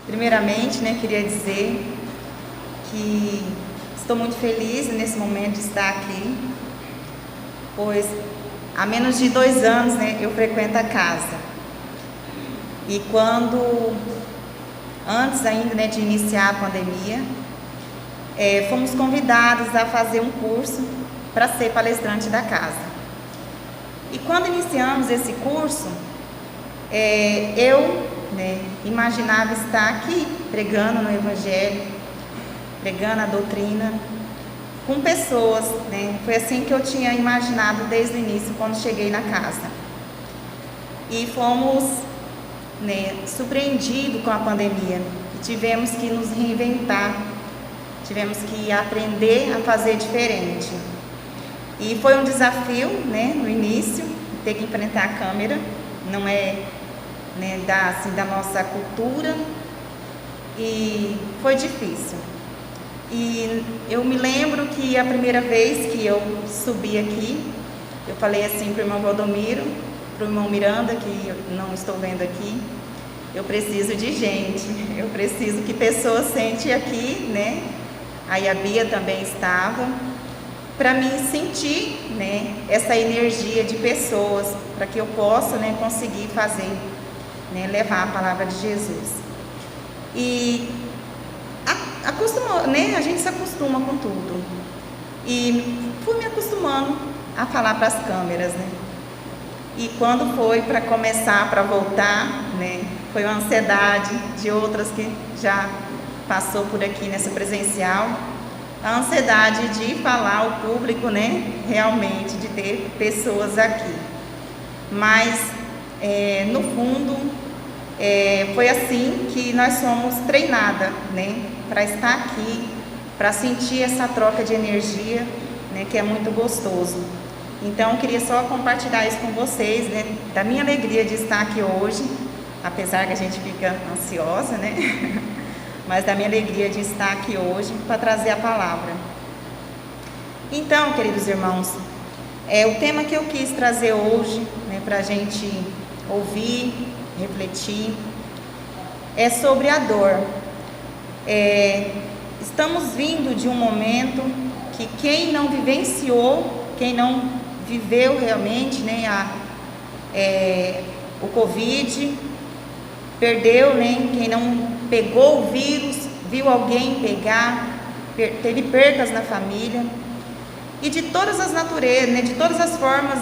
Primeiramente, queria dizer que estou muito feliz nesse momento de estar aqui, pois há menos de 2 anos, eu frequento a casa. E antes ainda, de iniciar a pandemia, fomos convidados a fazer um curso para ser palestrante da casa. E quando iniciamos esse curso, eu imaginava estar aqui pregando no Evangelho, pregando a doutrina com pessoas, Foi assim que eu tinha imaginado desde o início, quando cheguei na casa. E fomos surpreendidos com a pandemia e tivemos que nos reinventar, tivemos que aprender a fazer diferente. E foi um desafio, no início, ter que enfrentar a câmera, não é da nossa cultura, e foi difícil. E eu me lembro que a primeira vez que eu subi aqui, eu falei assim para o irmão Valdomiro, para o irmão Miranda, que eu não estou vendo aqui, eu preciso de gente, eu preciso que pessoas sentem aqui, Aí a Bia também estava, para mim sentir, essa energia de pessoas, para que eu possa, conseguir fazer, levar a palavra de Jesus. E a gente se acostuma com tudo. E fui me acostumando a falar para as câmeras, E quando foi para começar, para voltar, foi uma ansiedade de outras que já passou por aqui nessa presencial, a ansiedade de falar ao público, realmente, de ter pessoas aqui. Mas, no fundo, foi assim que nós somos treinadas, para estar aqui, para sentir essa troca de energia, que é muito gostoso. Então, eu queria só compartilhar isso com vocês, da minha alegria de estar aqui hoje, apesar que a gente fica ansiosa, mas da minha alegria de estar aqui hoje para trazer a palavra. Então, queridos irmãos, o tema que eu quis trazer hoje, para a gente ouvir, refletir, é sobre a dor. Estamos vindo de um momento que quem não vivenciou, quem não viveu realmente, o Covid, perdeu, quem não pegou o vírus, viu alguém pegar, teve percas na família, e de todas as naturezas, de todas as formas,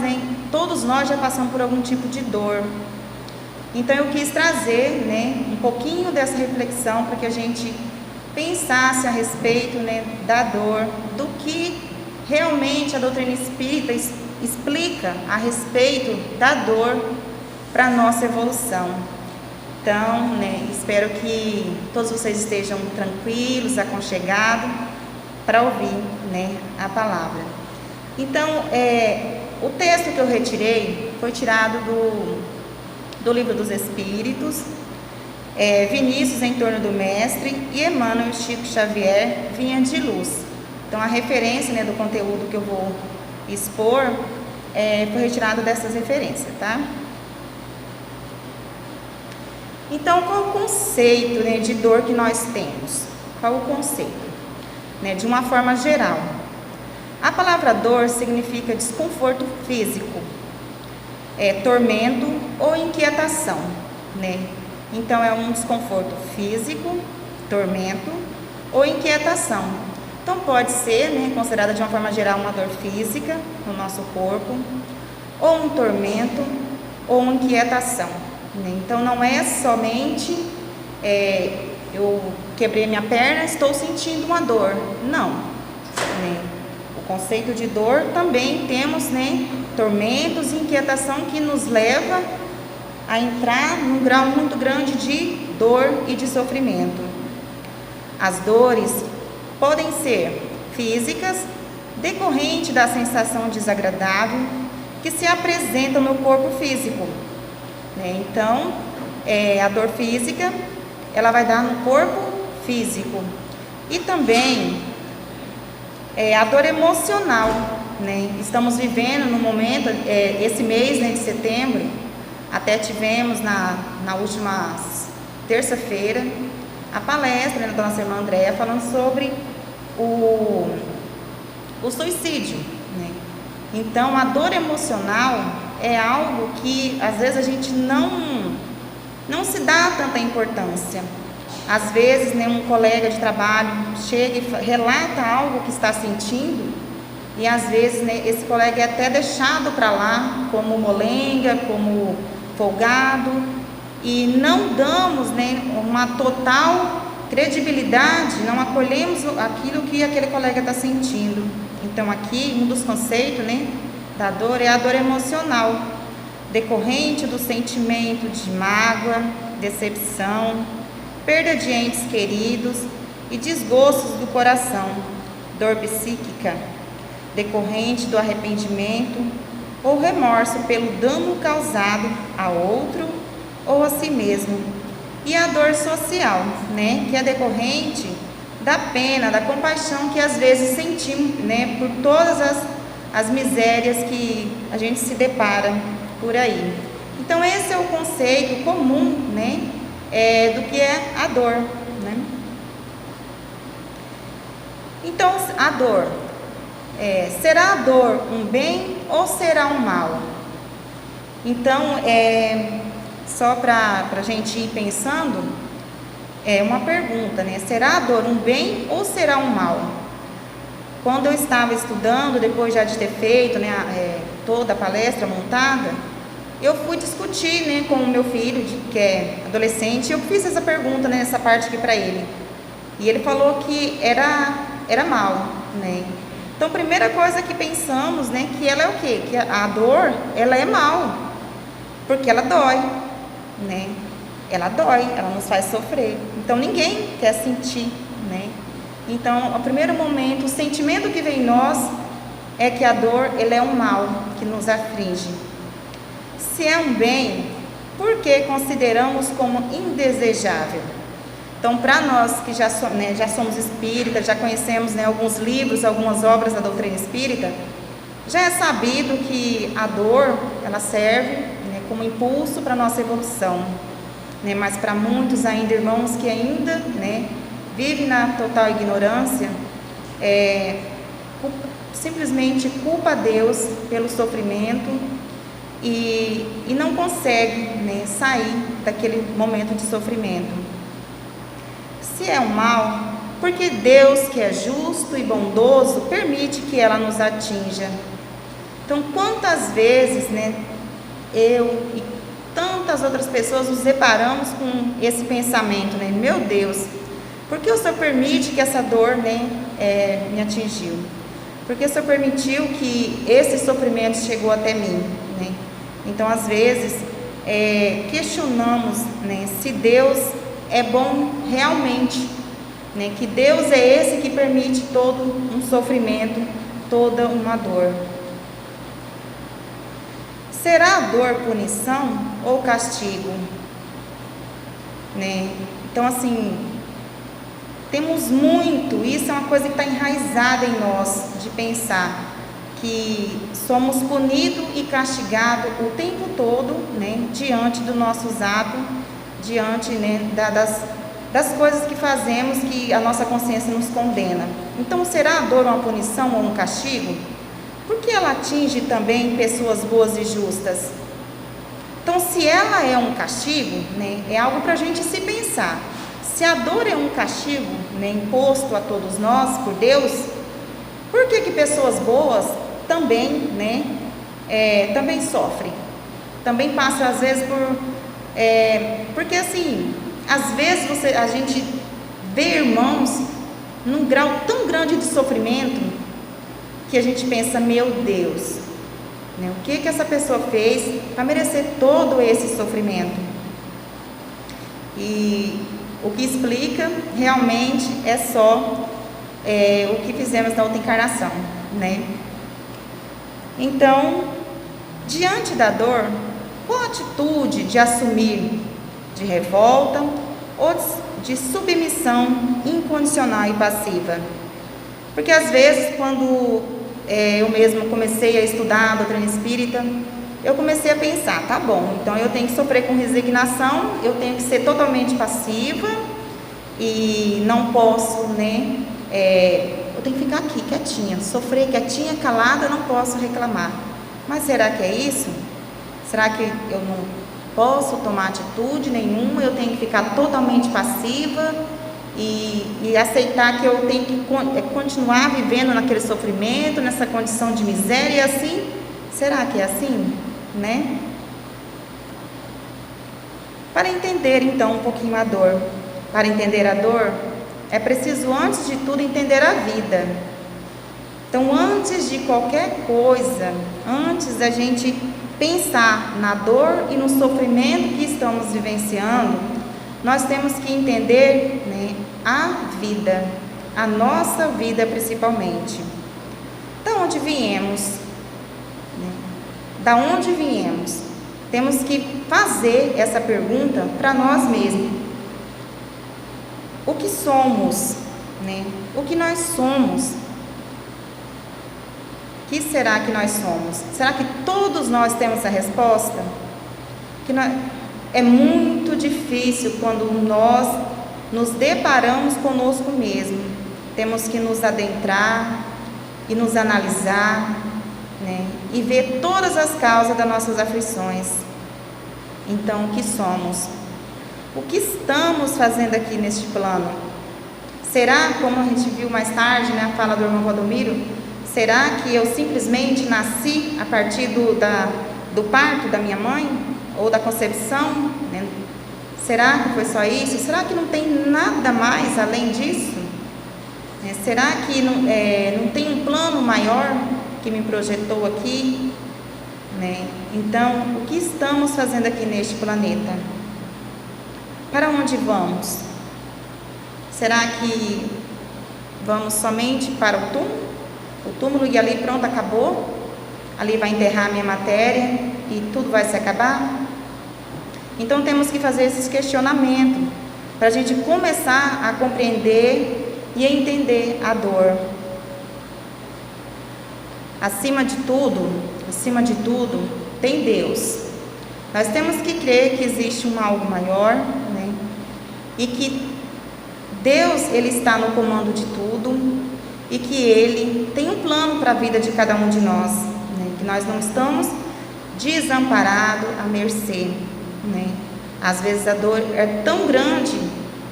todos nós já passamos por algum tipo de dor. Então eu quis trazer, um pouquinho dessa reflexão para que a gente pensasse a respeito, da dor, do que realmente a doutrina espírita explica a respeito da dor para a nossa evolução. Então, espero que todos vocês estejam tranquilos, aconchegados, para ouvir, a palavra. Então, o texto que eu retirei foi tirado do Livro dos Espíritos, Vinícius em torno do Mestre e Emmanuel e Chico Xavier, Vinha de Luz. Então, a referência, do conteúdo que eu vou expor foi retirado dessas referências, tá? Então, qual o conceito, de dor que nós temos? Qual o conceito? De uma forma geral. A palavra dor significa desconforto físico, tormento ou inquietação, Então, é um desconforto físico, tormento ou inquietação. Então, pode ser, considerada de uma forma geral uma dor física no nosso corpo, ou um tormento ou uma inquietação. Então, não é somente eu quebrei minha perna, estou sentindo uma dor. Não. O conceito de dor também temos, tormentos e inquietação que nos leva a entrar num grau muito grande de dor e de sofrimento. As dores podem ser físicas, decorrente da sensação desagradável que se apresenta no corpo físico. Então, a dor física, ela vai dar no corpo físico. E também a dor emocional, Estamos vivendo no momento, esse mês, de setembro, até tivemos na última terça-feira, a palestra, né, da nossa irmã Andréa, falando sobre o suicídio, né? Então, a dor emocional é algo que, às vezes, a gente não se dá tanta importância. Às vezes, né, um colega de trabalho chega e relata algo que está sentindo, e às vezes, né, esse colega é até deixado para lá como molenga, como folgado, e não damos, né, uma total credibilidade, não acolhemos aquilo que aquele colega está sentindo. Então, aqui, um dos conceitos, né, da dor é a dor emocional, decorrente do sentimento de mágoa, decepção, perda de entes queridos e desgostos do coração, dor psíquica, decorrente do arrependimento ou remorso pelo dano causado a outro ou a si mesmo. E a dor social, né, que é decorrente da pena, da compaixão que às vezes sentimos, né, por todas as misérias que a gente se depara por aí. Então, esse é o conceito comum, né, do que é a dor, né? Então, a dor, será a dor um bem ou será um mal? Então, só para a gente ir pensando, uma pergunta, né? Será a dor um bem ou será um mal? Quando eu estava estudando, depois já de ter feito, né, toda a palestra montada, eu fui discutir, né, com o meu filho, que é adolescente, e eu fiz essa pergunta, né, nessa parte aqui para ele. E ele falou que era mal, né? Então, primeira coisa que pensamos, né, que ela é o quê? Que a dor, ela é mal, porque ela dói, né? Ela dói, ela nos faz sofrer. Então, ninguém quer sentir, né? Então, ao primeiro momento, o sentimento que vem em nós é que a dor, ela é um mal que nos aflige. Se é um bem, por que consideramos como indesejável? Então, para nós que já somos espíritas, já conhecemos, né, alguns livros, algumas obras da doutrina espírita, já é sabido que a dor, ela serve, né, como impulso para a nossa evolução, né? Mas para muitos ainda, irmãos que ainda, né, vivem na total ignorância, simplesmente culpa a Deus pelo sofrimento e não consegue, né, sair daquele momento de sofrimento. Se é um mal, porque Deus, que é justo e bondoso, permite que ela nos atinja. Então, quantas vezes, né, eu e tantas outras pessoas nos deparamos com esse pensamento, né? Meu Deus, por que o Senhor permite que essa dor, né, me atingiu? Por que o Senhor permitiu que esse sofrimento chegou até mim, né? Então, às vezes, questionamos, né, se Deus é bom realmente, né? Que Deus é esse que permite todo um sofrimento, toda uma dor. Será a dor punição ou castigo? Né? Então, assim, temos muito, isso é uma coisa que está enraizada em nós, de pensar que somos punidos e castigados o tempo todo, né, diante dos nossos atos, diante, né, das coisas que fazemos que a nossa consciência nos condena. Então, será a dor uma punição ou um castigo? Porque ela atinge também pessoas boas e justas. Então, se ela é um castigo, né, é algo para a gente se pensar. Se a dor é um castigo, né, imposto a todos nós por Deus, por que pessoas boas também, né, também sofrem? Também passam, às vezes, porque, assim, às vezes a gente vê irmãos num grau tão grande de sofrimento que a gente pensa, meu Deus, né, o que essa pessoa fez para merecer todo esse sofrimento? E o que explica realmente é só o que fizemos na outra encarnação, né? Então, diante da dor, qual a atitude de assumir? De revolta ou de submissão incondicional e passiva? Porque às vezes, quando eu mesma comecei a estudar a doutrina espírita, eu comecei a pensar, tá bom, então eu tenho que sofrer com resignação, eu tenho que ser totalmente passiva e não posso, né? Eu tenho que ficar aqui quietinha, sofrer quietinha, calada, não posso reclamar. Mas será que é isso? Será que eu não posso tomar atitude nenhuma? Eu tenho que ficar totalmente passiva e aceitar que eu tenho que continuar vivendo naquele sofrimento, nessa condição de miséria e assim? Será que é assim, né? Para entender então um pouquinho a dor, para entender a dor, é preciso antes de tudo entender a vida. Então, antes de qualquer coisa, antes da gente pensar na dor e no sofrimento que estamos vivenciando, nós temos que entender, né, a vida, a nossa vida principalmente. Da onde viemos? Da onde viemos? Temos que fazer essa pergunta para nós mesmos. O que somos, né? O que nós somos? O que será que nós somos? Será que todos nós temos a resposta? É muito difícil quando nós nos deparamos conosco mesmo. Temos que nos adentrar e nos analisar, né? E ver todas as causas das nossas aflições. Então, o que somos? O que estamos fazendo aqui neste plano? Será, como a gente viu mais tarde, né, a fala do irmão Valdomiro, será que eu simplesmente nasci a partir do parto da minha mãe? Ou da concepção? Né? Será que foi só isso? Será que não tem nada mais além disso? Será que não tem um plano maior que me projetou aqui? Né? Então, o que estamos fazendo aqui neste planeta? Para onde vamos? Será que vamos somente para o túmulo? O túmulo e ali pronto, acabou? Ali vai enterrar a minha matéria e tudo vai se acabar? Então temos que fazer esses questionamentos para a gente começar a compreender e a entender a dor. Acima de tudo, tem Deus. Nós temos que crer que existe um algo maior, né? E que Deus, Ele está no comando de tudo e que Ele tem um plano para a vida de cada um de nós, né? Que nós não estamos desamparados à mercê, né? Às vezes a dor é tão grande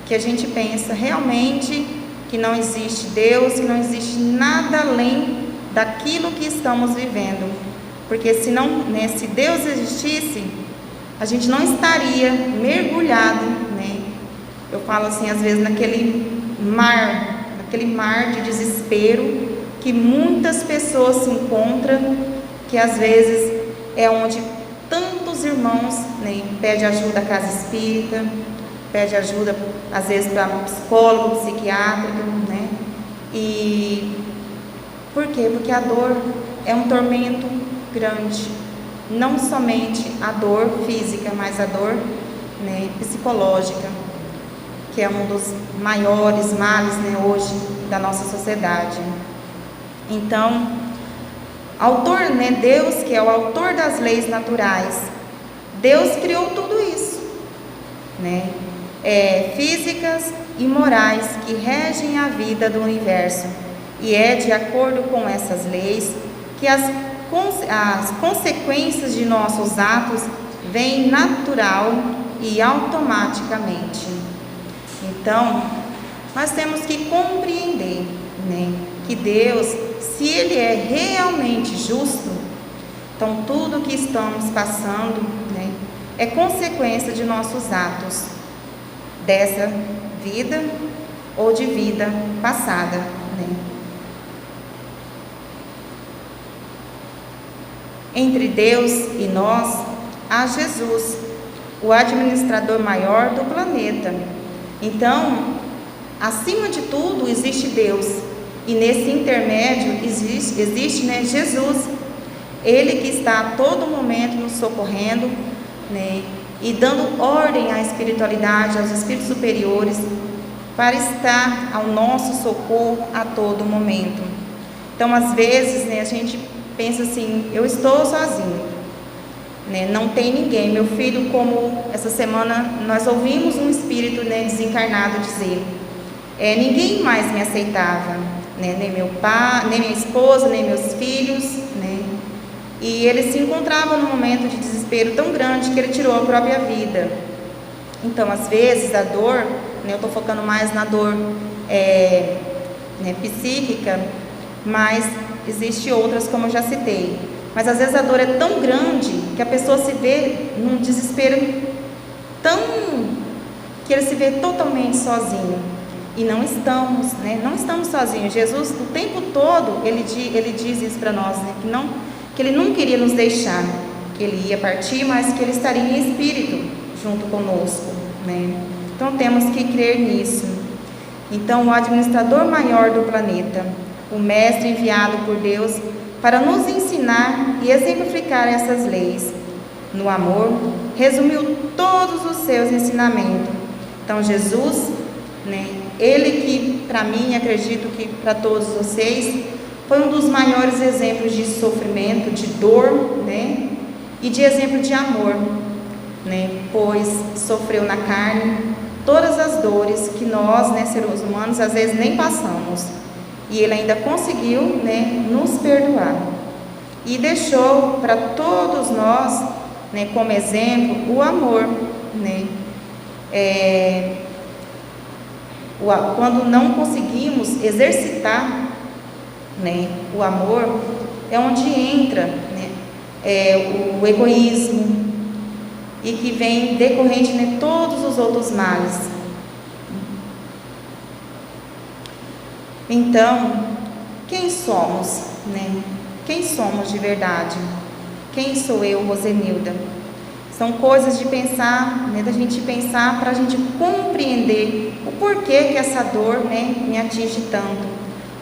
que a gente pensa realmente que não existe Deus, que não existe nada além daquilo que estamos vivendo, porque se Deus existisse, a gente não estaria mergulhado, né? Eu falo assim, às vezes, naquele mar de desespero que muitas pessoas se encontram, que às vezes é onde tantos irmãos, né, pedem ajuda à casa espírita, pede ajuda às vezes para psicólogo, psiquiátrico, né? E por quê? Porque a dor é um tormento grande, não somente a dor física, mas a dor, né, psicológica, que é um dos maiores males, né, hoje da nossa sociedade. Então, autor, né, Deus, que é o autor das leis naturais, Deus criou tudo isso, né, físicas e morais que regem a vida do universo, e é de acordo com essas leis que as consequências de nossos atos vêm natural e automaticamente. Então, nós temos que compreender, né, que Deus, se Ele é realmente justo, então tudo que estamos passando, né, é consequência de nossos atos, dessa vida ou de vida passada, né? Entre Deus e nós, há Jesus, o administrador maior do planeta. Então, acima de tudo, existe Deus. E nesse intermédio existe, né, Jesus. Ele que está a todo momento nos socorrendo, né, e dando ordem à espiritualidade, aos espíritos superiores, para estar ao nosso socorro a todo momento. Então, às vezes, né, a gente pensa assim, eu estou sozinho, né? Não tem ninguém. Meu filho, como essa semana nós ouvimos um espírito, né, desencarnado dizer, ninguém mais me aceitava, né? Nem meu pai, nem minha esposa, nem meus filhos, né? E ele se encontrava num momento de desespero tão grande que ele tirou a própria vida. Então, às vezes, a dor, né, eu estou focando mais na dor né, psíquica, mas existe outras, como eu já citei. Mas às vezes a dor é tão grande que a pessoa se vê num desespero tão que ele se vê totalmente sozinho. E não estamos, né? Não estamos sozinhos. Jesus, o tempo todo, ele diz isso para nós, né? Que ele não queria nos deixar, que ele ia partir, mas que ele estaria em espírito junto conosco, né? Então temos que crer nisso. Então, o administrador maior do planeta, o mestre enviado por Deus para nos ensinar e exemplificar essas leis, no amor, resumiu todos os seus ensinamentos. Então, Jesus, né, ele que, para mim, acredito que para todos vocês, foi um dos maiores exemplos de sofrimento, de dor, né, e de exemplo de amor, né, pois sofreu na carne todas as dores que nós, né, seres humanos, às vezes nem passamos. E ele ainda conseguiu, né, nos perdoar. E deixou para todos nós, né, como exemplo, o amor, né? Quando não conseguimos exercitar, né, o amor, é onde entra, né, o egoísmo, e que vem decorrente de todos os outros males. Então, quem somos, né? Quem somos de verdade? Quem sou eu, Rosenilda? São coisas de pensar, né, da gente pensar para a gente compreender o porquê que essa dor, né, me atinge tanto,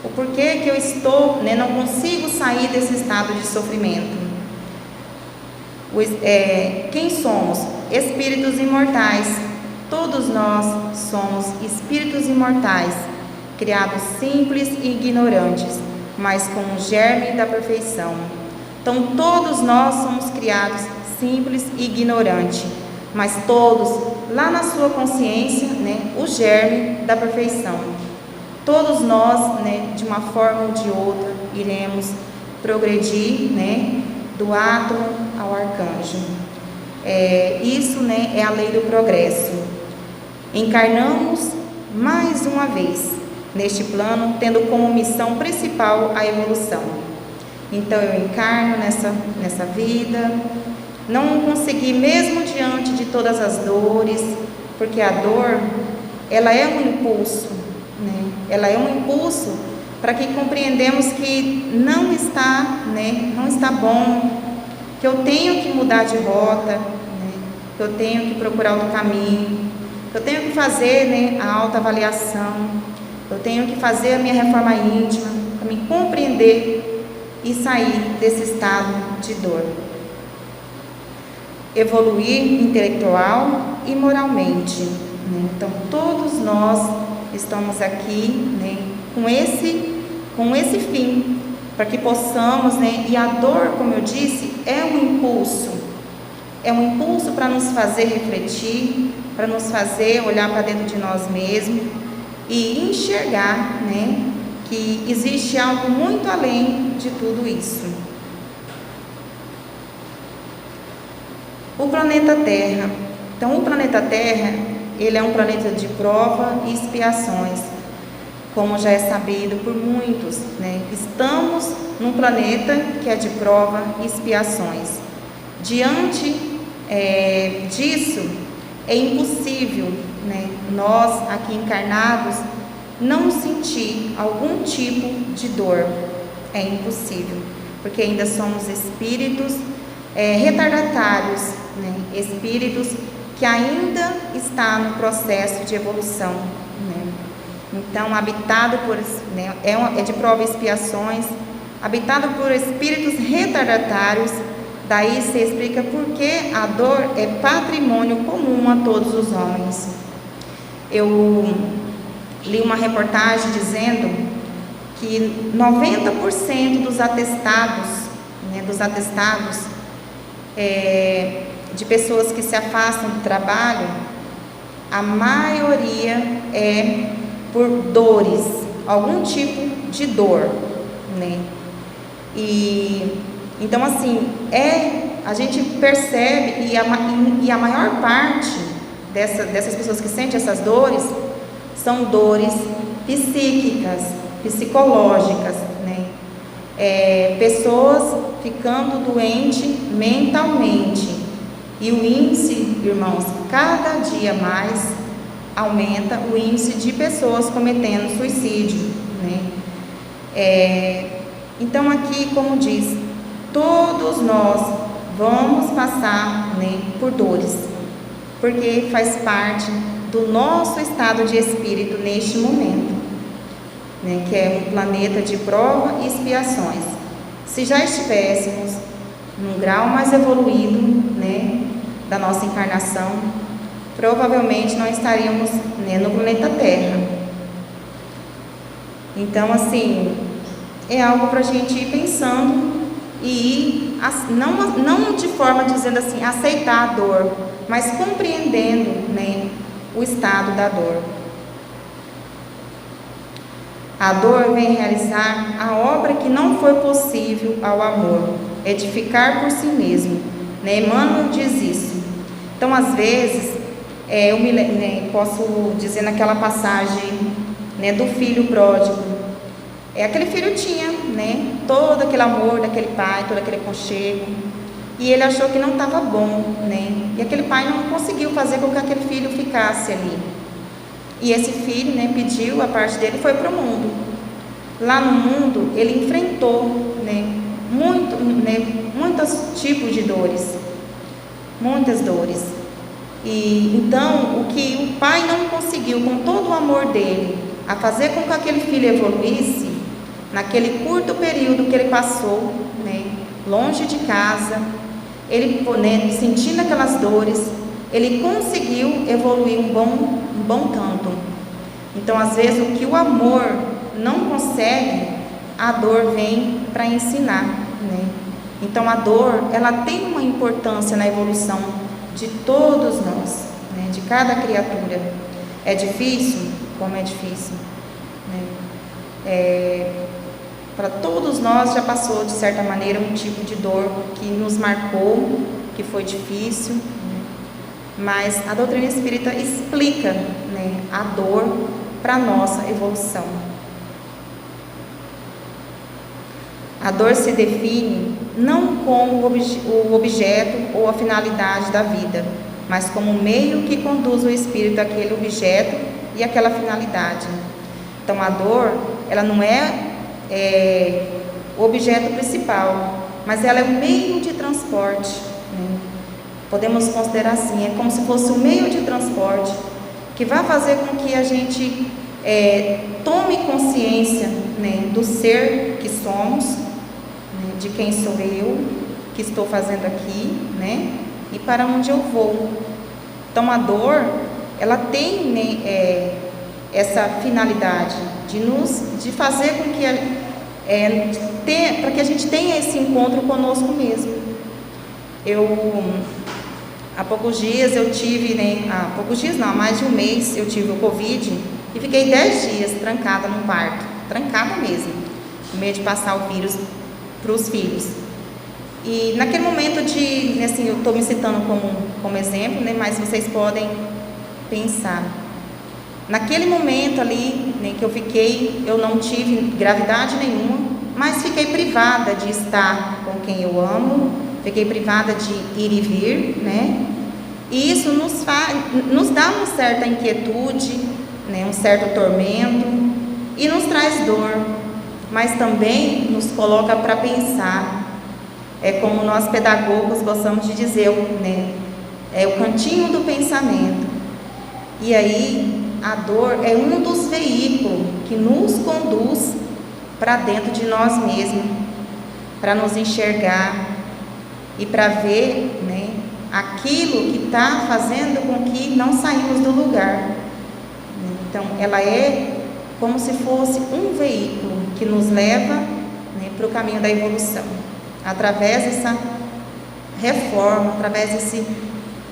o porquê que eu estou, né, não consigo sair desse estado de sofrimento. Quem somos? Espíritos imortais. Todos nós somos espíritos imortais, criados simples e ignorantes, mas com o germe da perfeição. Então, todos nós somos criados simples e ignorantes, mas todos, lá na sua consciência, né, o germe da perfeição. Todos nós, né, de uma forma ou de outra, iremos progredir, né, do átomo ao arcanjo. Isso, né, é a lei do progresso. Encarnamos mais uma vez neste plano, tendo como missão principal a evolução. Então eu encarno nessa vida, não consegui, mesmo diante de todas as dores, porque a dor, ela é um impulso, né? Ela é um impulso para que compreendemos que não está, né, não está bom, que eu tenho que mudar de rota, né, que eu tenho que procurar outro caminho, que eu tenho que fazer, né, a autoavaliação, eu tenho que fazer a minha reforma íntima, para me compreender e sair desse estado de dor. Evoluir intelectual e moralmente, né? Então, todos nós estamos aqui, né, com esse fim, para que possamos, né, e a dor, como eu disse, é um impulso para nos fazer refletir, para nos fazer olhar para dentro de nós mesmos e enxergar, né, que existe algo muito além de tudo isso. O planeta Terra. Então, o planeta Terra, ele é um planeta de prova e expiações, como já é sabido por muitos, né? Estamos num planeta que é de prova e expiações. Diante disso, é impossível, né, nós aqui encarnados não sentir algum tipo de dor. É impossível, porque ainda somos espíritos retardatários, né? Espíritos que ainda está no processo de evolução, né? Então, habitado por, né, é de prova e expiações, habitado por espíritos retardatários. Daí se explica por que a dor é patrimônio comum a todos os homens. Eu li uma reportagem dizendo que 90% dos atestados, né, de pessoas que se afastam do trabalho, a maioria é por dores, algum tipo de dor, né? E então assim, a gente percebe, e a maior parte dessas pessoas que sentem essas dores são dores psíquicas, psicológicas, né? Pessoas ficando doentes mentalmente. E o índice, irmãos, cada dia mais aumenta o índice de pessoas cometendo suicídio, né? Então aqui, como diz, todos nós vamos passar, né, por dores, porque faz parte do nosso estado de espírito neste momento, né, que é um planeta de prova e expiações. Se já estivéssemos num grau mais evoluído, né, da nossa encarnação, provavelmente não estaríamos, né, no planeta Terra. Então, assim, é algo para a gente ir pensando e ir, não de forma dizendo assim, aceitar a dor, mas compreendendo, né, o estado da dor. A dor vem realizar a obra que não foi possível ao amor, edificar por si mesmo, né? Emmanuel diz isso. Então, às vezes, posso dizer naquela passagem, né, do filho pródigo. Aquele filho tinha, né, todo aquele amor daquele pai, todo aquele aconchego, e ele achou que não estava bom, né? E aquele pai não conseguiu fazer com que aquele filho ficasse ali. E esse filho, né, pediu a parte dele e foi para o mundo. Lá no mundo, ele enfrentou, né, muitos tipos de dores, muitas dores. E então, o que o pai não conseguiu, com todo o amor dele, a fazer com que aquele filho evoluísse, naquele curto período que ele passou, né, longe de casa, ele, né, sentindo aquelas dores, ele conseguiu evoluir um bom tanto. Então, às vezes, o que o amor não consegue, a dor vem para ensinar, né? Então, a dor, ela tem uma importância na evolução de todos nós, né? De cada criatura. É difícil? Como é difícil, né? Para todos nós já passou, de certa maneira, um tipo de dor que nos marcou, que foi difícil, né? Mas a doutrina espírita explica, né, a dor para a nossa evolução. A dor se define não como o objeto ou a finalidade da vida, mas como o meio que conduz o espírito àquele objeto e àquela finalidade. Então, a dor, ela não é o objeto principal, mas ela é o meio de transporte, né? Podemos considerar assim, é como se fosse o meio de transporte que vai fazer com que a gente tome consciência, né, do ser que somos, né, de quem sou eu, que estou fazendo aqui, né, e para onde eu vou. Então, a dor, ela tem, né, essa finalidade de fazer com que para que a gente tenha esse encontro conosco mesmo. Há poucos dias eu tive, né, há mais de um mês eu tive o Covid e fiquei 10 dias trancada num quarto, trancada mesmo, com medo de passar o vírus para os filhos. E naquele momento assim, eu estou me citando como exemplo, né, mas vocês podem pensar. Naquele momento ali, né, que eu não tive gravidade nenhuma, mas fiquei privada de estar com quem eu amo, fiquei privada de ir e vir, né? E isso nos dá uma certa inquietude, né, um certo tormento, e nos traz dor, mas também nos coloca para pensar. É como nós pedagogos gostamos de dizer, né, é o cantinho do pensamento. E aí, a dor é um dos veículos que nos conduz para dentro de nós mesmos, para nos enxergar e para ver, né, aquilo que está fazendo com que não saímos do lugar. Então, ela é como se fosse um veículo que nos leva, né, para o caminho da evolução, através dessa reforma, através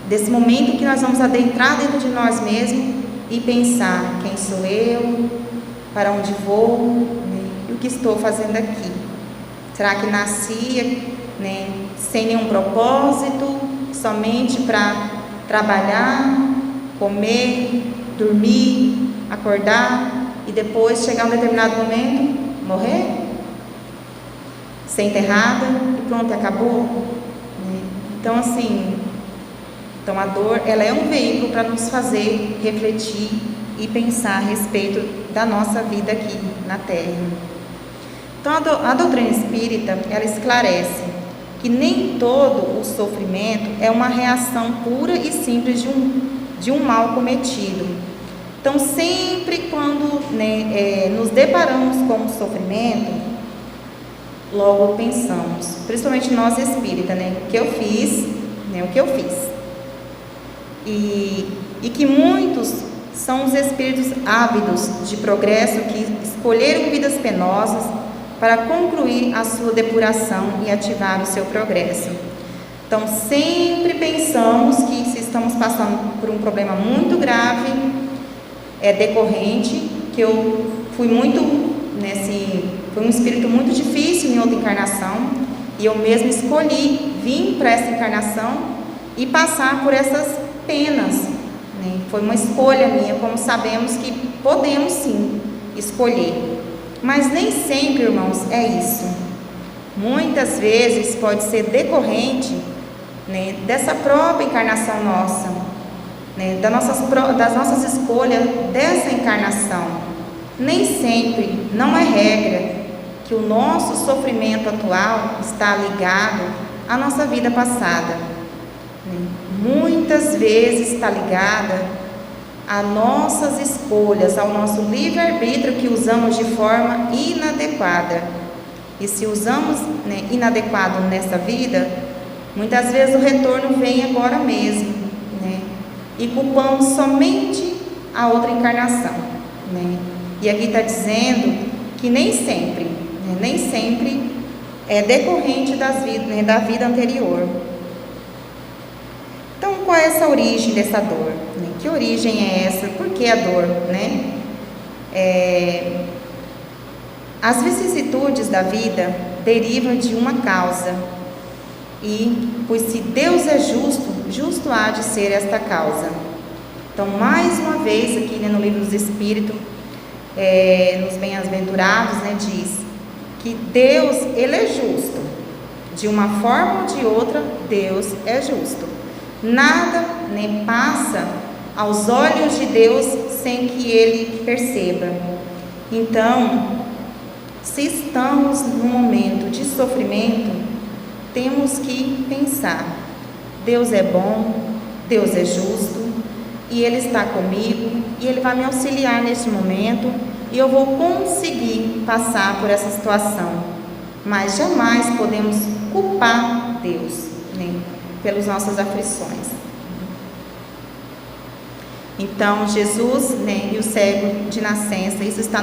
desse momento que nós vamos adentrar dentro de nós mesmos e pensar: quem sou eu, para onde vou, né, e o que estou fazendo aqui. Será que nasci, né, sem nenhum propósito, somente para trabalhar, comer, dormir, acordar e depois chegar a um determinado momento, morrer, ser enterrada e pronto, acabou, né? Então assim, a dor, ela é um veículo para nos fazer refletir e pensar a respeito da nossa vida aqui na Terra. Então a doutrina espírita, ela esclarece que nem todo o sofrimento é uma reação pura e simples de um mal cometido. Então sempre quando, né, nos deparamos com o sofrimento, logo pensamos, principalmente nós espíritas, né, o que eu fiz, né, o que eu fiz. E que muitos são os espíritos ávidos de progresso que escolheram vidas penosas para concluir a sua depuração e ativar o seu progresso. Então, sempre pensamos que se estamos passando por um problema muito grave, é decorrente, que eu fui foi um espírito muito difícil em outra encarnação, e eu mesmo escolhi vir para essa encarnação e passar por essas penas, né? Foi uma escolha minha, como sabemos que podemos sim escolher, mas nem sempre, irmãos, é isso. Muitas vezes pode ser decorrente, né, dessa própria encarnação nossa, né, das nossas escolhas dessa encarnação. Nem sempre, não é regra, que o nosso sofrimento atual está ligado à nossa vida passada. Muitas vezes está ligada a nossas escolhas, ao nosso livre-arbítrio que usamos de forma inadequada. E se usamos, né, inadequado nessa vida, muitas vezes o retorno vem agora mesmo, né, e culpamos somente a outra encarnação, né. E aqui está dizendo que nem sempre é decorrente né, da vida anterior. Então, qual é essa origem dessa dor? Que origem é essa? Por que a dor, né? As vicissitudes da vida derivam de uma causa, pois se Deus é justo, justo há de ser esta causa. Então, mais uma vez, aqui, né, no Livro dos Espíritos, nos Bem-aventurados, né, diz que Deus, Ele é justo. De uma forma ou de outra, Deus é justo. Nada, né, passa aos olhos de Deus sem que Ele perceba. Então, se estamos num momento de sofrimento, temos que pensar: Deus é bom, Deus é justo, e Ele está comigo, e Ele vai me auxiliar neste momento, e eu vou conseguir passar por essa situação. Mas jamais podemos culpar Deus, né, pelas nossas aflições. Então, Jesus, né, e o cego de nascença, isso está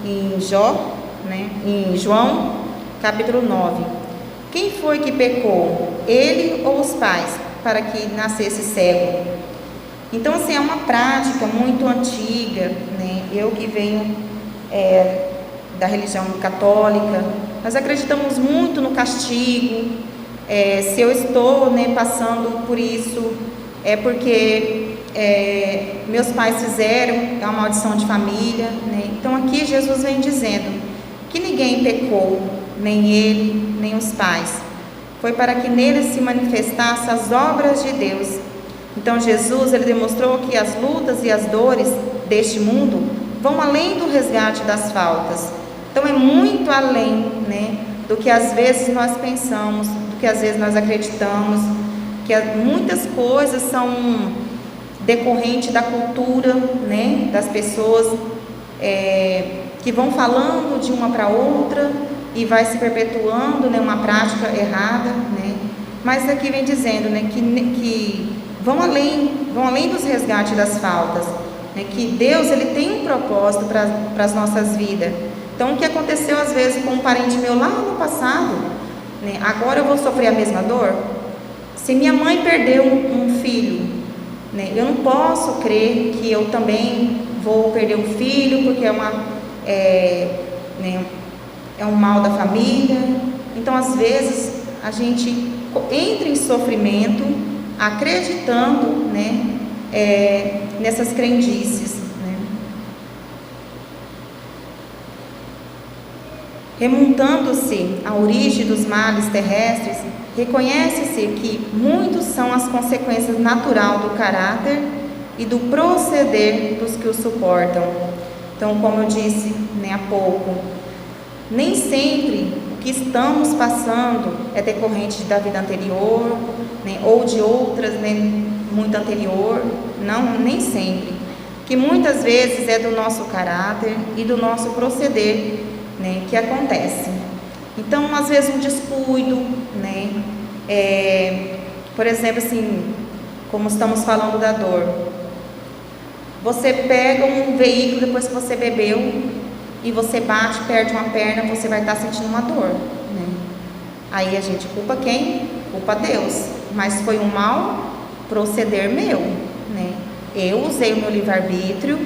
em João, capítulo 9. Quem foi que pecou? Ele ou os pais, para que nascesse cego? Então, assim, é uma prática muito antiga, né? Eu que venho da religião católica, nós acreditamos muito no castigo. Se eu estou, né, passando por isso, é porque meus pais fizeram, é uma maldição de família, né? Então aqui Jesus vem dizendo que ninguém pecou, nem ele, nem os pais. Foi para que nele se manifestassem as obras de Deus. Então Jesus, ele demonstrou que as lutas e as dores deste mundo vão além do resgate das faltas. Então é muito além, né, do que às vezes nós pensamos, do que às vezes nós acreditamos, que muitas coisas são decorrentes da cultura, né, das pessoas que vão falando de uma para outra e vai se perpetuando, né, uma prática errada, né. Mas aqui vem dizendo, né, que vão além dos resgates das faltas, né, que Deus, ele tem um propósito para as nossas vidas. Então, o que aconteceu às vezes com um parente meu lá no passado, né, agora eu vou sofrer a mesma dor? Se minha mãe perdeu um filho, né, eu não posso crer que eu também vou perder um filho porque é um mal da família. Então, às vezes, a gente entra em sofrimento acreditando, né, nessas crendices. Né? Remontando-se à origem dos males terrestres, reconhece-se que muitos são as consequências naturais do caráter e do proceder dos que o suportam. Então, como eu disse, né, há pouco, nem sempre o que estamos passando é decorrente da vida anterior, né, ou de outras, né, muito anterior. Não, nem sempre. Que muitas vezes é do nosso caráter e do nosso proceder, né, que acontece. Então, às vezes um descuido, né? Por exemplo, assim, como estamos falando da dor. Você pega um veículo depois que você bebeu e você bate, perde uma perna, você vai estar sentindo uma dor, né? Aí a gente culpa quem? Culpa Deus. Mas foi um mau proceder meu, né? Eu usei o meu livre-arbítrio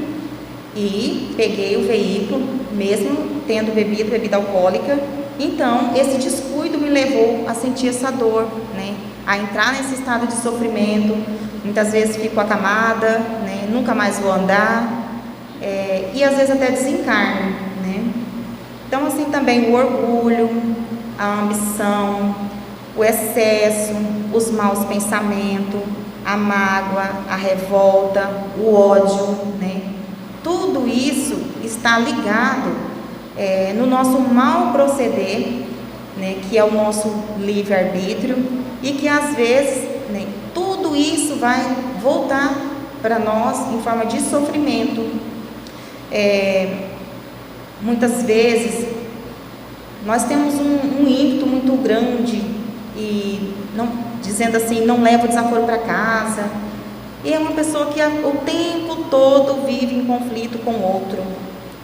e peguei o veículo, mesmo tendo bebido bebida alcoólica. Então, esse descuido me levou a sentir essa dor, né? A entrar nesse estado de sofrimento. Muitas vezes fico acamada, né? Nunca mais vou andar, e às vezes até desencarno, né? Então, assim, também o orgulho, a ambição, o excesso, os maus pensamentos, a mágoa, a revolta, o ódio, né? Tudo isso está ligado no nosso mau proceder, né, que é o nosso livre-arbítrio, e que às vezes, né, tudo isso vai voltar para nós em forma de sofrimento. Muitas vezes nós temos um ímpeto muito grande e, dizendo assim, não leva o desaforo para casa, e é uma pessoa que o tempo todo vive em conflito com o outro.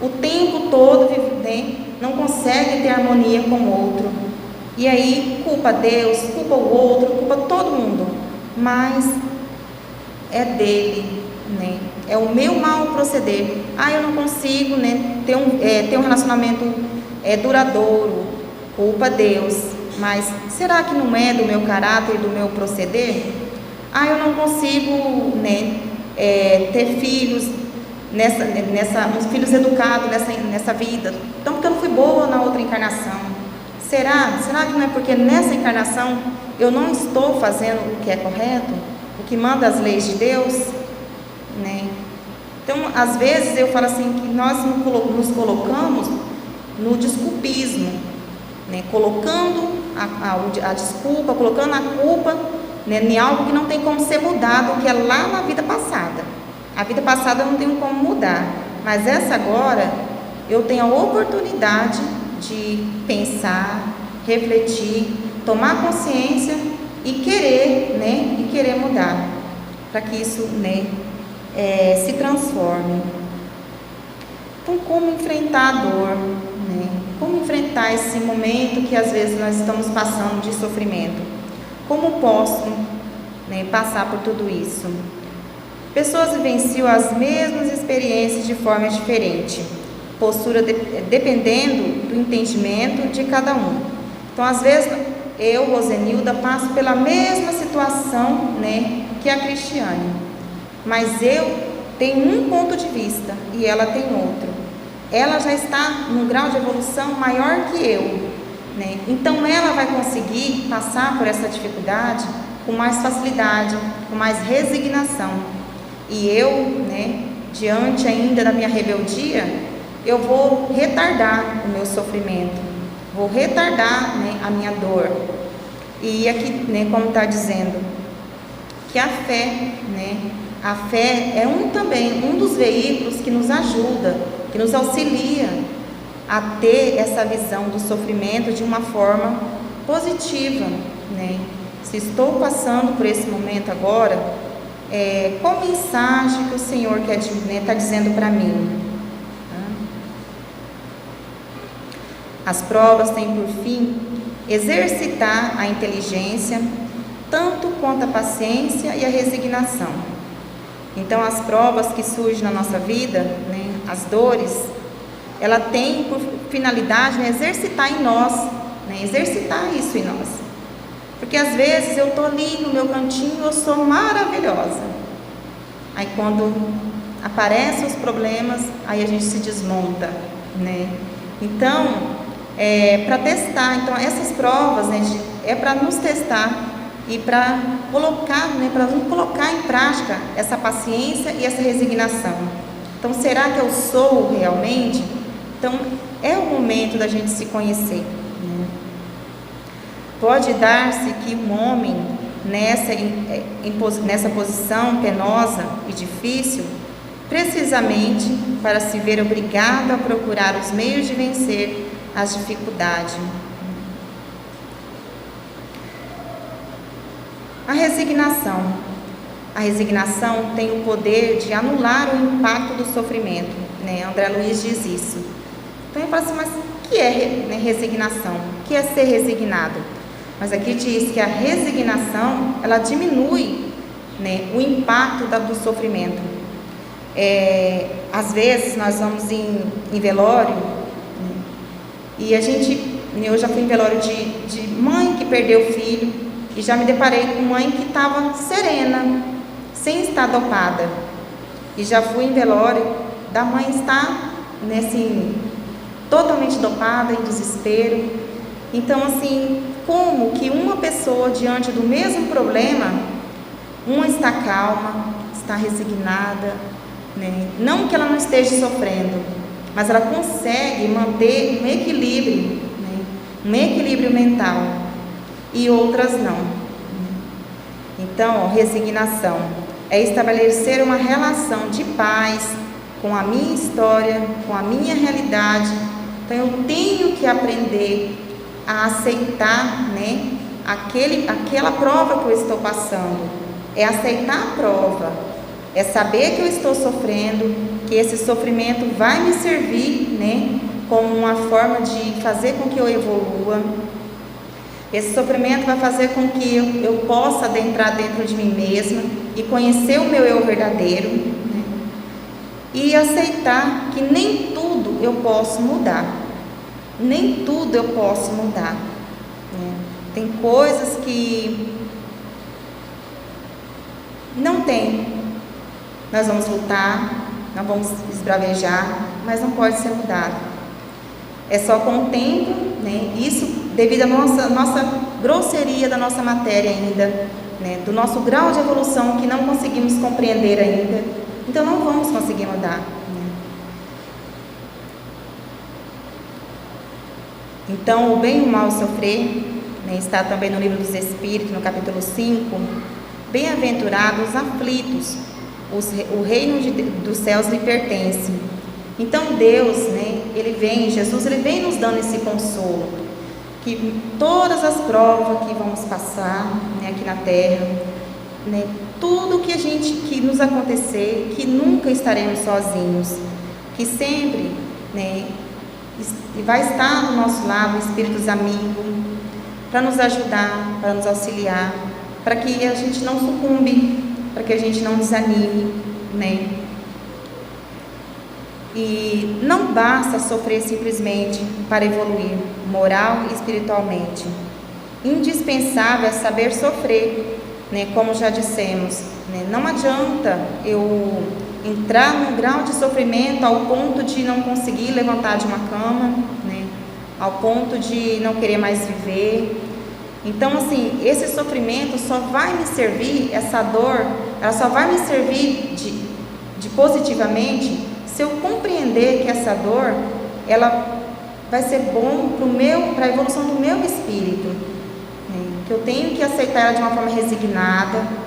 O tempo todo, né, não consegue ter harmonia com o outro. E aí culpa Deus, culpa o outro, culpa todo mundo. Mas é dele, né? É o meu mau proceder. Eu não consigo, né, ter um relacionamento duradouro. Culpa Deus. Mas será que não é do meu caráter, do meu proceder? Eu não consigo, né, ter filhos uns filhos educados nessa vida. Então, porque eu não fui boa na outra encarnação. Será que não é porque nessa encarnação eu não estou fazendo o que é correto, o que manda as leis de Deus, né? Então, às vezes eu falo assim que nós nos colocamos no desculpismo, né? Colocando a desculpa, colocando a culpa, né, em algo que não tem como ser mudado, que é lá na vida passada. A vida passada eu não tenho como mudar, mas essa agora eu tenho a oportunidade de pensar, refletir, tomar consciência e querer, né, e querer mudar, para que isso, né, se transforme. Então, como enfrentar a dor, né? Como enfrentar esse momento que às vezes nós estamos passando de sofrimento? Como posso, né, passar por tudo isso? Pessoas vivenciam as mesmas experiências de forma diferente, postura dependendo do entendimento de cada um. Então, às vezes, eu, Rosenilda, passo pela mesma situação, né, que a Cristiane, mas eu tenho um ponto de vista e ela tem outro. Ela já está num grau de evolução maior que eu, né? Então, ela vai conseguir passar por essa dificuldade com mais facilidade, com mais resignação. E eu, né, diante ainda da minha rebeldia, eu vou retardar o meu sofrimento, vou retardar, né, a minha dor. E aqui, né, como está dizendo, que a fé, né, a fé é também um dos veículos que nos ajuda, que nos auxilia a ter essa visão do sofrimento de uma forma positiva, né? Se estou passando por esse momento agora, qual mensagem que o Senhor quer, né, tá dizendo para mim? As provas têm por fim exercitar a inteligência tanto quanto a paciência e a resignação. Então, as provas que surgem na nossa vida, né, as dores, ela tem por finalidade, né, exercitar em nós, né, exercitar isso em nós. Porque às vezes eu estou ali no meu cantinho, eu sou maravilhosa. Aí quando aparecem os problemas, aí a gente se desmonta, né? Então, para testar, então essas provas, né, é para nos testar e para colocar, né, para nos colocar em prática essa paciência e essa resignação. Então, será que eu sou realmente? Então, é o momento da gente se conhecer, né? Pode dar-se que um homem nessa posição penosa e difícil, precisamente para se ver obrigado a procurar os meios de vencer as dificuldades. A resignação. A resignação tem o poder de anular o impacto do sofrimento, né? André Luiz diz isso. Então eu falo assim, mas o que é, né, resignação? O que é ser resignado? Mas aqui diz que a resignação, ela diminui, né, o impacto do sofrimento. Às vezes nós vamos em velório, né, e eu já fui em velório de mãe que perdeu o filho, e já me deparei com mãe que estava serena, sem estar dopada. E já fui em velório da mãe estar, né, assim, totalmente dopada, em desespero. Então, assim, como que uma pessoa diante do mesmo problema, uma está calma, está resignada, né? Não que ela não esteja sofrendo, mas ela consegue manter um equilíbrio, né? Um equilíbrio mental, e outras não. Então, resignação é estabelecer uma relação de paz com a minha história, com a minha realidade. Então, eu tenho que aprender a aceitar, né, aquela prova que eu estou passando. É aceitar a prova, é saber que eu estou sofrendo, que esse sofrimento vai me servir, né, como uma forma de fazer com que eu evolua. Esse sofrimento vai fazer com que eu possa adentrar dentro de mim mesma e conhecer o meu eu verdadeiro, né, e aceitar que nem tudo eu posso mudar. Nem tudo eu posso mudar, né? Tem coisas que não tem. Nós vamos lutar, nós vamos esbravejar, mas não pode ser mudado. É só com o tempo, né? Isso devido à nossa grosseria da nossa matéria ainda, né? Do nosso grau de evolução que não conseguimos compreender ainda. Então não vamos conseguir mudar. Então, o bem e o mal sofrer, né, está também no livro dos Espíritos, no capítulo 5. Bem-aventurados os aflitos, o reino dos céus lhe pertence. Então, Deus, né, Jesus vem nos dando esse consolo, que todas as provas que vamos passar, né, aqui na Terra, né, tudo que nos acontecer, que nunca estaremos sozinhos, que sempre, né, e vai estar do nosso lado espíritos amigos para nos ajudar, para nos auxiliar, para que a gente não sucumbe, para que a gente não desanime, né? E não basta sofrer simplesmente para evoluir moral e espiritualmente. Indispensável é saber sofrer, né? Como já dissemos, né? Não adianta eu entrar num grau de sofrimento ao ponto de não conseguir levantar de uma cama, né? Ao ponto de não querer mais viver. Então, assim, esse sofrimento só vai me servir, essa dor, ela só vai me servir de positivamente se eu compreender que essa dor, ela vai ser bom para a evolução do meu espírito, né? Que eu tenho que aceitar ela de uma forma resignada,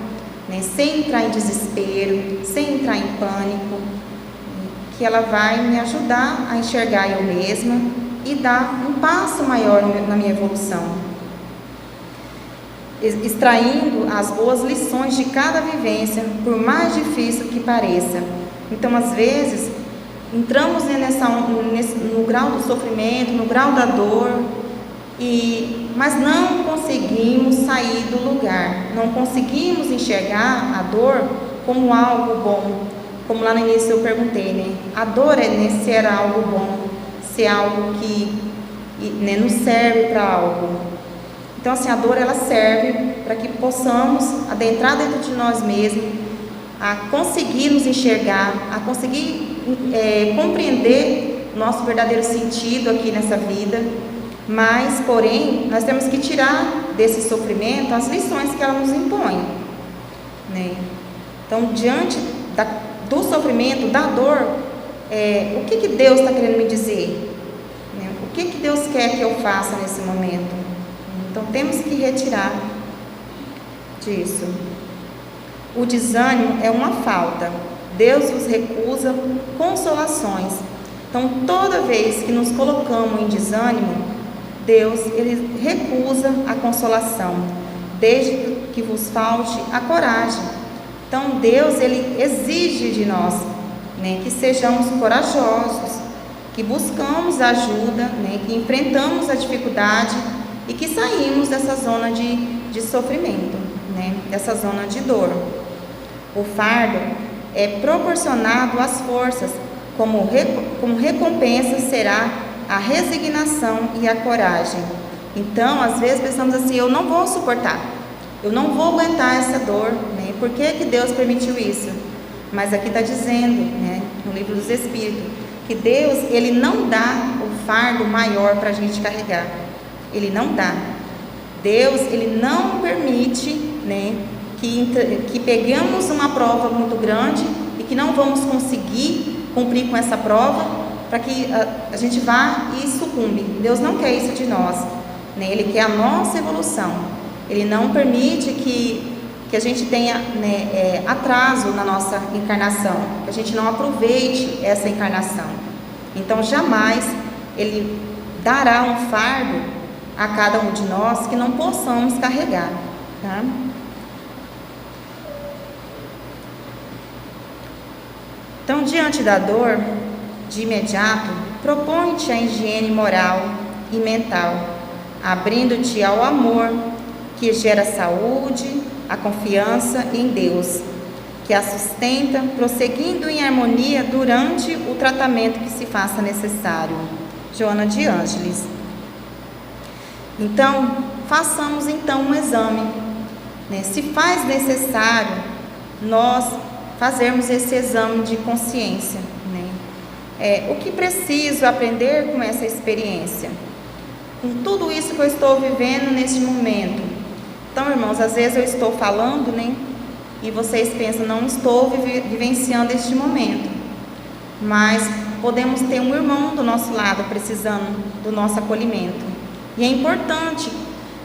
né, sem entrar em desespero, sem entrar em pânico, que ela vai me ajudar a enxergar eu mesma e dar um passo maior na minha evolução, extraindo as boas lições de cada vivência, por mais difícil que pareça. Então, às vezes, entramos no grau do sofrimento, no grau da dor, mas não conseguimos sair do lugar, não conseguimos enxergar a dor como algo bom. Como lá no início eu perguntei, né? A dor se era algo bom, se é algo que nos serve para algo. Então, assim, a dor ela serve para que possamos adentrar dentro de nós mesmos, a conseguir nos enxergar, a conseguir compreender o nosso verdadeiro sentido aqui nessa vida. Mas, porém, nós temos que tirar desse sofrimento as lições que ela nos impõe, né? Então, diante do sofrimento, da dor, o que Deus está querendo me dizer? Né? O que Deus quer que eu faça nesse momento? Então, temos que retirar disso. O desânimo é uma falta. Deus nos recusa consolações. Então, toda vez que nos colocamos em desânimo, Deus, Ele recusa a consolação, desde que vos falte a coragem. Então, Deus, Ele exige de nós, né, que sejamos corajosos, que buscamos ajuda, né, que enfrentamos a dificuldade e que saímos dessa zona de sofrimento, né, dessa zona de dor. O fardo é proporcionado às forças, como recompensa será a resignação e a coragem. Então, às vezes pensamos assim, eu não vou suportar, eu não vou aguentar essa dor, né? Por que Deus permitiu isso? Mas aqui está dizendo, né, no livro dos Espíritos, que Deus, Ele não dá o fardo maior para a gente carregar. Ele não dá. Deus, Ele não permite, né, que peguemos uma prova muito grande e que não vamos conseguir cumprir com essa prova, para que a gente vá e sucumbe. Deus não quer isso de nós, né? Ele quer a nossa evolução. Ele não permite que a gente tenha, né, atraso na nossa encarnação, que a gente não aproveite essa encarnação. Então, jamais Ele dará um fardo a cada um de nós que não possamos carregar, tá? Então, diante da dor, de imediato, propõe-te a higiene moral e mental, abrindo-te ao amor, que gera saúde, a confiança em Deus, que a sustenta, prosseguindo em harmonia durante o tratamento que se faça necessário. Joana de Ângeles. Então, façamos então um exame, né? Se faz necessário nós fazermos esse exame de consciência, o que preciso aprender com essa experiência, com tudo isso que eu estou vivendo neste momento. Então, irmãos, às vezes eu estou falando, né, e vocês pensam, não estou vivenciando este momento, mas podemos ter um irmão do nosso lado precisando do nosso acolhimento, e é importante,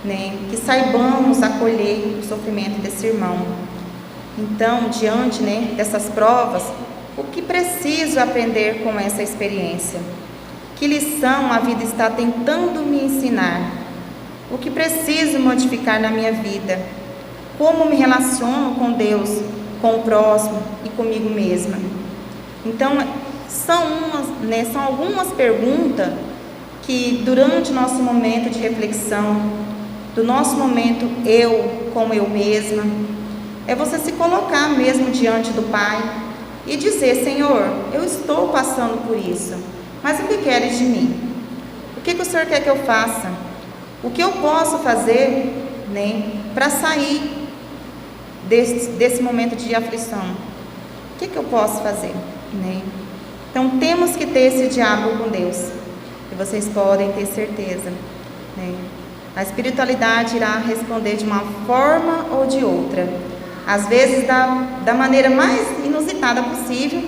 né, que saibamos acolher o sofrimento desse irmão. Então, diante, né, dessas provas, o que preciso aprender com essa experiência? Que lição a vida está tentando me ensinar? O que preciso modificar na minha vida? Como me relaciono com Deus, com o próximo e comigo mesma? Então, são algumas perguntas que, durante o nosso momento de reflexão, do nosso momento eu com eu mesma, é você se colocar mesmo diante do Pai e dizer, Senhor, eu estou passando por isso, mas o que queres de mim? O que o Senhor quer que eu faça? O que eu posso fazer, né, para sair desse momento de aflição? O que eu posso fazer, né? Então, temos que ter esse diálogo com Deus, e vocês podem ter certeza, né? A espiritualidade irá responder de uma forma ou de outra, às vezes da maneira mais inusitada possível,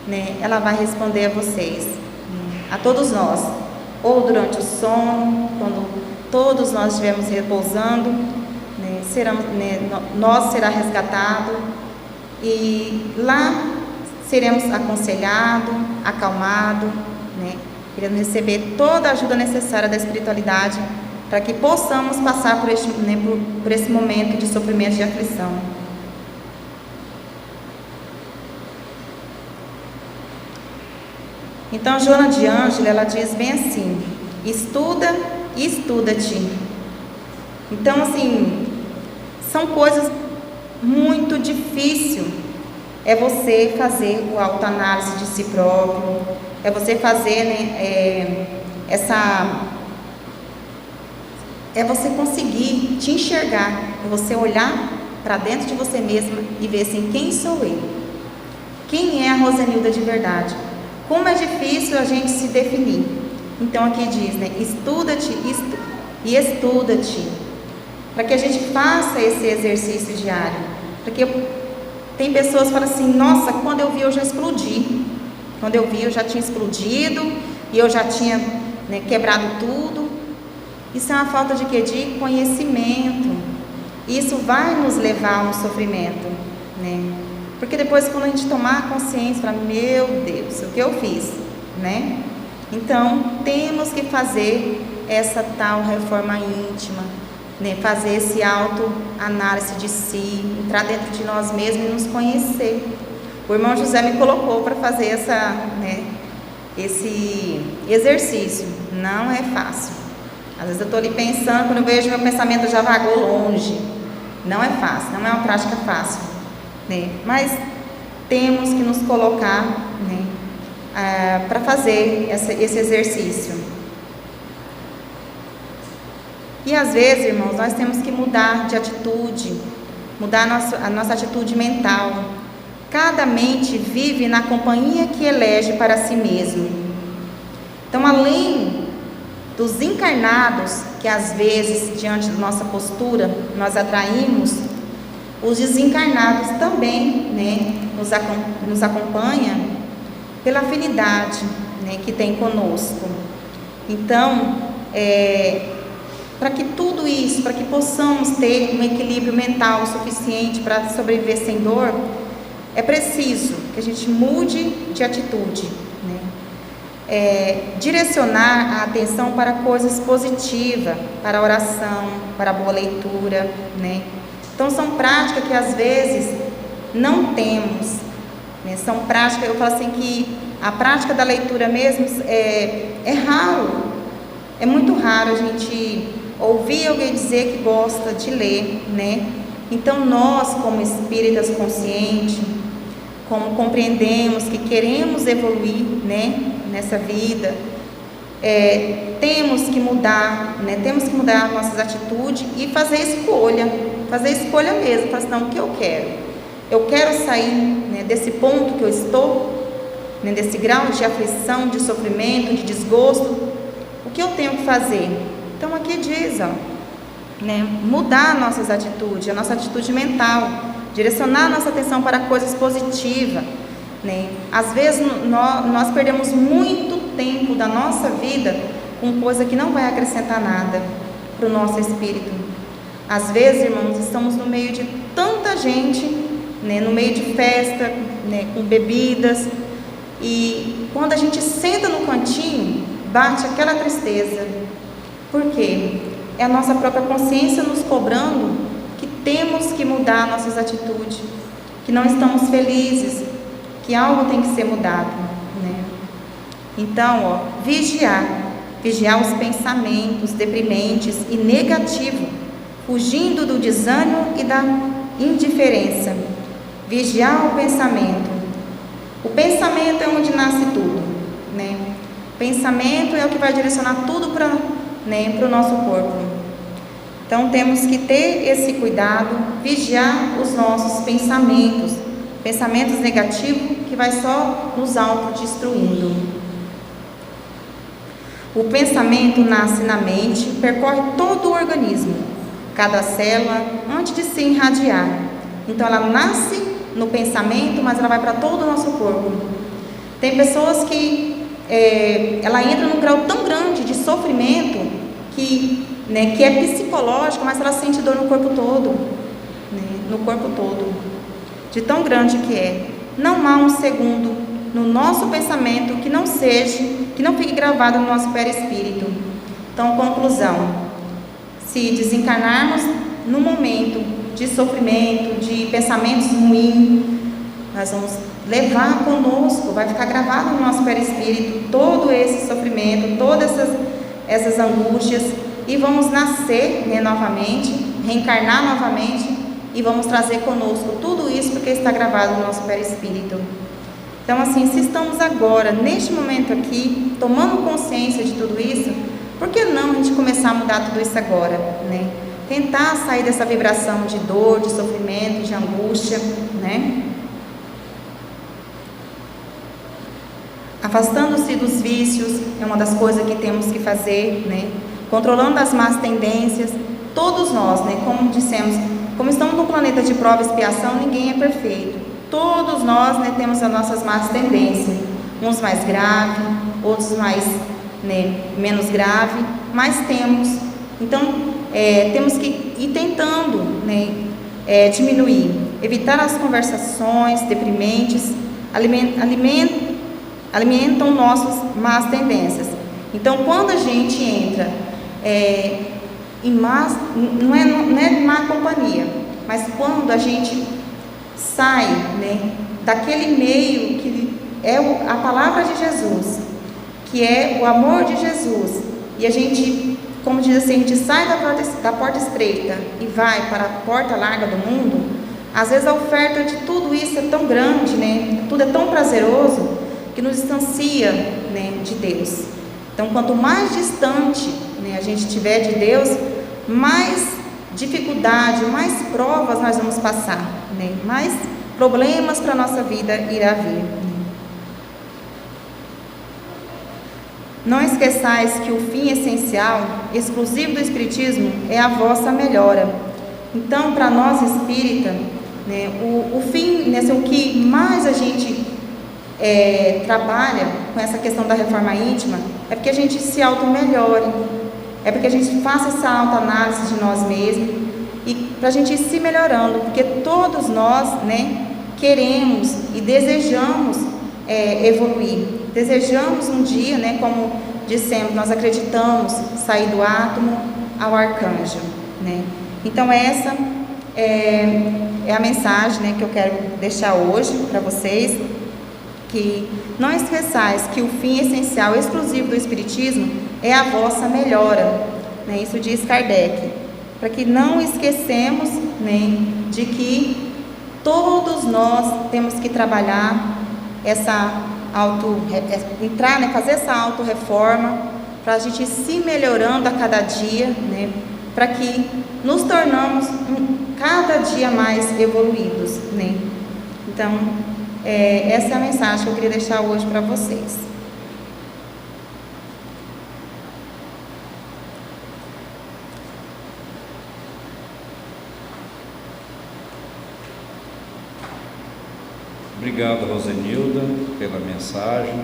né? Ela vai responder a vocês, a todos nós, ou durante o sono, quando todos nós estivermos repousando, né? Nós será resgatado, e lá seremos aconselhados, acalmados, né? Iremos receber toda a ajuda necessária da espiritualidade para que possamos passar por esse momento de sofrimento e de aflição. Então, Joana de Ângeles, ela diz bem assim: estuda e estuda-te. Então, assim, são coisas muito difíceis. É você fazer a autoanálise de si próprio, é você fazer, né, é você conseguir te enxergar, é você olhar para dentro de você mesma e ver assim, quem sou eu? Quem é a Rosenilda de verdade? Como é difícil a gente se definir. Então aqui diz, né, estuda-te e estuda-te, para que a gente faça esse exercício diário. Porque tem pessoas que falam assim, nossa, quando eu vi eu já explodi. Quando eu vi eu já tinha explodido e eu já tinha, né, quebrado tudo. Isso é uma falta de quê? De conhecimento. Isso vai nos levar ao sofrimento, né? Porque depois, quando a gente tomar consciência, fala, meu Deus, o que eu fiz, né? Então, temos que fazer essa tal reforma íntima, né? Fazer esse autoanálise de si, entrar dentro de nós mesmos e nos conhecer. O irmão José me colocou para fazer esse exercício. Não é fácil. Às vezes eu estou ali pensando, quando eu vejo meu pensamento já vagou longe. Não é fácil, não é uma prática fácil, né? Mas temos que nos colocar, né, para fazer esse exercício. E às vezes, irmãos, nós temos que mudar de atitude, mudar a nossa atitude mental. Cada mente vive na companhia que elege para si mesmo. Então, além dos encarnados, que às vezes, diante da nossa postura, nós atraímos, os desencarnados também, né, nos acompanham pela afinidade, né, que tem conosco. Então, para que tudo isso, para que possamos ter um equilíbrio mental suficiente para sobreviver sem dor, é preciso que a gente mude de atitude, né? Direcionar a atenção para coisas positivas, para a oração, para a boa leitura, né? Então, são práticas que às vezes não temos, né? São práticas, eu falo assim que a prática da leitura mesmo é raro, é muito raro a gente ouvir alguém dizer que gosta de ler, né? Então, nós, como espíritas conscientes, como compreendemos que queremos evoluir, né, nessa vida, temos que mudar, né, temos que mudar nossas atitudes e fazer escolha mesmo, falar assim, não, o que eu quero? Eu quero sair, né, desse ponto que eu estou, né, desse grau de aflição, de sofrimento, de desgosto, o que eu tenho que fazer? Então aqui diz, ó, né, mudar nossas atitudes, a nossa atitude mental, direcionar a nossa atenção para coisas positivas, né? Às vezes nós perdemos muito tempo da nossa vida com coisa que não vai acrescentar nada para o nosso espírito. Às vezes, irmãos, estamos no meio de tanta gente, né, no meio de festa, né, com bebidas, e quando a gente senta no cantinho, bate aquela tristeza. Por quê? É a nossa própria consciência nos cobrando que temos que mudar nossas atitudes, que não estamos felizes, que algo tem que ser mudado, né? Então, ó, vigiar os pensamentos deprimentes e negativos, fugindo do desânimo e da indiferença. Vigiar o pensamento. O pensamento é onde nasce tudo, né? O pensamento é o que vai direcionar tudo para, né, o nosso corpo. Então, temos que ter esse cuidado, vigiar os nossos pensamentos negativos, que vai só nos autodestruindo. O pensamento nasce na mente, percorre todo o organismo, cada célula, antes de se irradiar. Então, ela nasce no pensamento, mas ela vai para todo o nosso corpo. Tem pessoas que ela entra num grau tão grande de sofrimento que é psicológico, mas ela sente dor no corpo todo, né? No corpo todo, de tão grande que é. Não há um segundo no nosso pensamento que não fique gravado no nosso perispírito. Então, conclusão: se desencarnarmos no momento de sofrimento, de pensamentos ruins, nós vamos levar conosco, vai ficar gravado no nosso perispírito todo esse sofrimento, todas essas angústias, e vamos nascer, né, novamente, reencarnar novamente e vamos trazer conosco tudo isso porque está gravado no nosso perispírito. Então, assim, se estamos agora, neste momento aqui, tomando consciência de tudo isso, por que não a gente começar a mudar tudo isso agora, né? Tentar sair dessa vibração de dor, de sofrimento, de angústia, né? Afastando-se dos vícios é uma das coisas que temos que fazer, né? Controlando as más tendências, todos nós, né? Como dissemos, como estamos num planeta de prova e expiação, ninguém é perfeito. Todos nós, né, temos as nossas más tendências, uns mais graves, outros mais, né, menos grave, mas temos. Então, temos que ir tentando, né, diminuir, evitar as conversações deprimentes, alimentam nossas más tendências. Então, quando a gente entra em más, não é má companhia, mas quando a gente sai, né, daquele meio que é a palavra de Jesus, que é o amor de Jesus, e a gente, como diz assim, a gente sai da porta estreita e vai para a porta larga do mundo, às vezes a oferta de tudo isso é tão grande, né, tudo é tão prazeroso, que nos distancia, né, de Deus. Então, quanto mais distante, né, a gente estiver de Deus, mais dificuldade, mais provas nós vamos passar, né, mais problemas para a nossa vida irá vir. Não esqueçais que o fim essencial, exclusivo do Espiritismo, é a vossa melhora. Então, para nós espírita, né, o fim, né, o que mais a gente trabalha com essa questão da reforma íntima, é porque a gente se auto-melhore, é porque a gente faça essa autoanálise de nós mesmos, e para a gente ir se melhorando, porque todos nós, né, queremos e desejamos evoluir, desejamos um dia, né, como dissemos, nós acreditamos sair do átomo ao arcanjo, né? Então essa é a mensagem, né, que eu quero deixar hoje para vocês, que não esqueçais que o fim essencial exclusivo do Espiritismo é a vossa melhora, né? Isso diz Kardec, para que não esquecemos, né, de que todos nós temos que trabalhar entrar, né, fazer essa auto-reforma, para a gente ir se melhorando a cada dia, né, para que nos tornamos cada dia mais evoluídos, né? Então, essa é a mensagem que eu queria deixar hoje para vocês. Obrigado, Rosenilda, pela mensagem.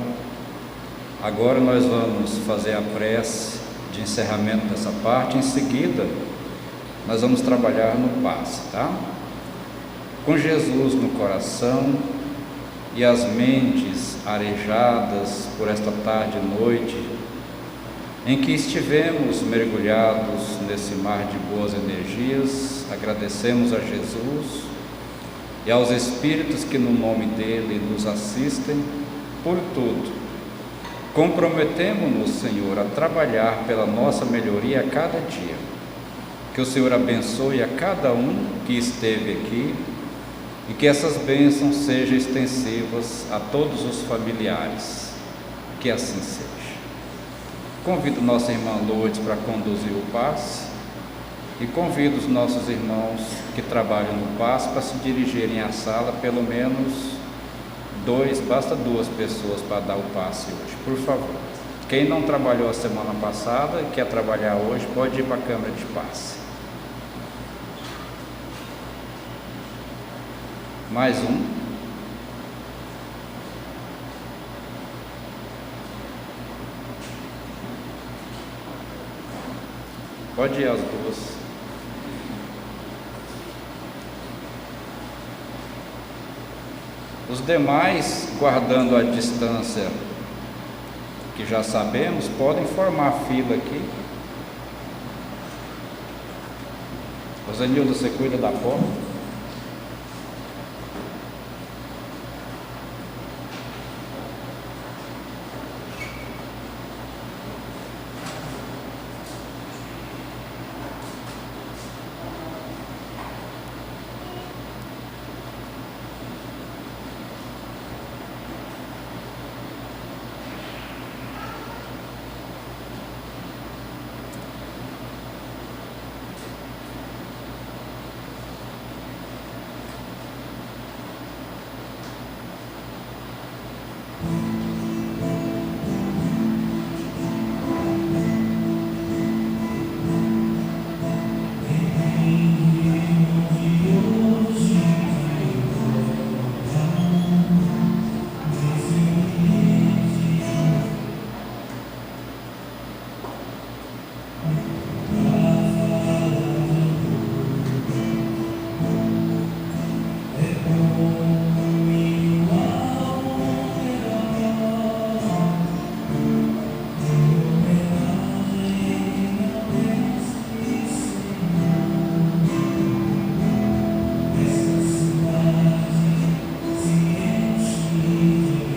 Agora nós vamos fazer a prece de encerramento dessa parte. Em seguida, nós vamos trabalhar no passe, tá? Com Jesus no coração e as mentes arejadas por esta tarde e noite, em que estivemos mergulhados nesse mar de boas energias, agradecemos a Jesus e aos Espíritos que no nome dele nos assistem por tudo. Comprometemo-nos, Senhor, a trabalhar pela nossa melhoria a cada dia. Que o Senhor abençoe a cada um que esteve aqui e que essas bênçãos sejam extensivas a todos os familiares. Que assim seja. Convido nossa irmã Lourdes para conduzir o passe e convido os nossos irmãos que trabalham no passe para se dirigirem à sala, pelo menos basta duas pessoas para dar o passe hoje, por favor. Quem não trabalhou a semana passada e quer trabalhar hoje, pode ir para a câmara de passe. Mais um. Pode ir as duas. Os demais, guardando a distância que já sabemos, podem formar fila aqui. Rosenildo, você cuida da porta?